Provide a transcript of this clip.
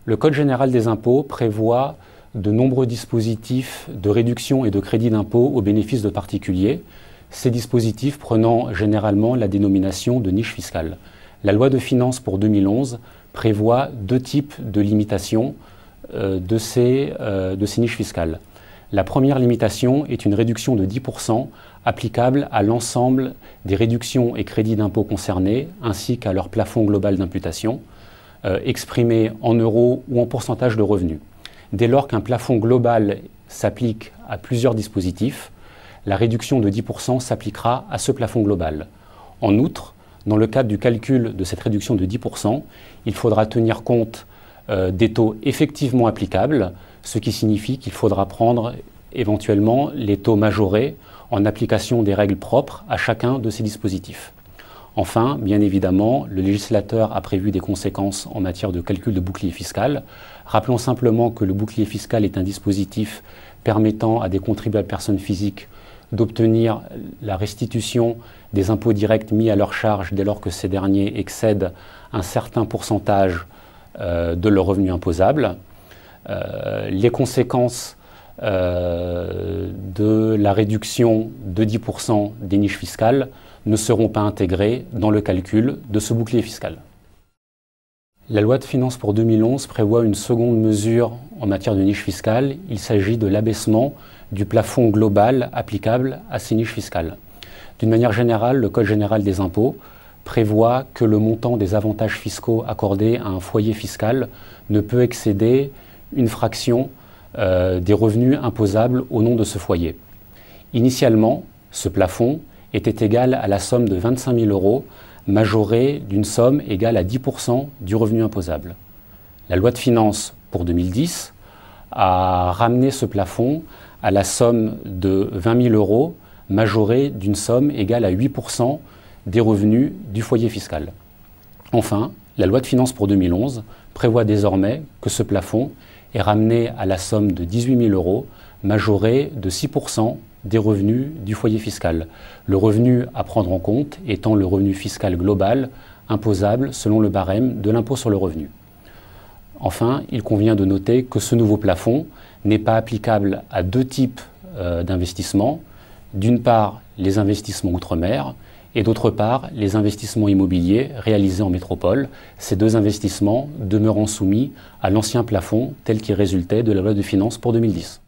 Le Code général des impôts prévoit de nombreux dispositifs de réduction et de crédit d'impôt au bénéfice de particuliers, ces dispositifs prenant généralement la dénomination de niche fiscale. La loi de finances pour 2011 prévoit deux types de limitations de ces niches fiscales. La première limitation est une réduction de 10% applicable à l'ensemble des réductions et crédits d'impôt concernés, ainsi qu'à leur plafond global d'imputation, exprimé en euros ou en pourcentage de revenus. Dès lors qu'un plafond global s'applique à plusieurs dispositifs, la réduction de 10% s'appliquera à ce plafond global. En outre, dans le cadre du calcul de cette réduction de 10%, il faudra tenir compte des taux effectivement applicables, ce qui signifie qu'il faudra prendre éventuellement les taux majorés en application des règles propres à chacun de ces dispositifs. Enfin, bien évidemment, le législateur a prévu des conséquences en matière de calcul de bouclier fiscal. Rappelons simplement que le bouclier fiscal est un dispositif permettant à des contribuables personnes physiques d'obtenir la restitution des impôts directs mis à leur charge dès lors que ces derniers excèdent un certain pourcentage de leur revenu imposable. Les conséquences de la réduction de 10% des niches fiscales ne seront pas intégrées dans le calcul de ce bouclier fiscal. La loi de finances pour 2011 prévoit une seconde mesure en matière de niche fiscale. Il s'agit de l'abaissement du plafond global applicable à ces niches fiscales. D'une manière générale, le Code général des impôts prévoit que le montant des avantages fiscaux accordés à un foyer fiscal ne peut excéder une fraction des revenus imposables au nom de ce foyer. Initialement, ce plafond était égal à la somme de 25 000 € majorée d'une somme égale à 10% du revenu imposable. La loi de finances pour 2010 a ramené ce plafond à la somme de 20 000 € majorée d'une somme égale à 8% des revenus du foyer fiscal. Enfin, la loi de finances pour 2011 prévoit désormais que ce plafond est ramené à la somme de 18 000 € majorée de 6% des revenus du foyer fiscal. Le revenu à prendre en compte étant le revenu fiscal global imposable selon le barème de l'impôt sur le revenu. Enfin, il convient de noter que ce nouveau plafond n'est pas applicable à deux types d'investissements. D'une part, les investissements outre-mer et d'autre part, les investissements immobiliers réalisés en métropole, ces deux investissements demeurant soumis à l'ancien plafond tel qu'il résultait de la loi de finances pour 2010.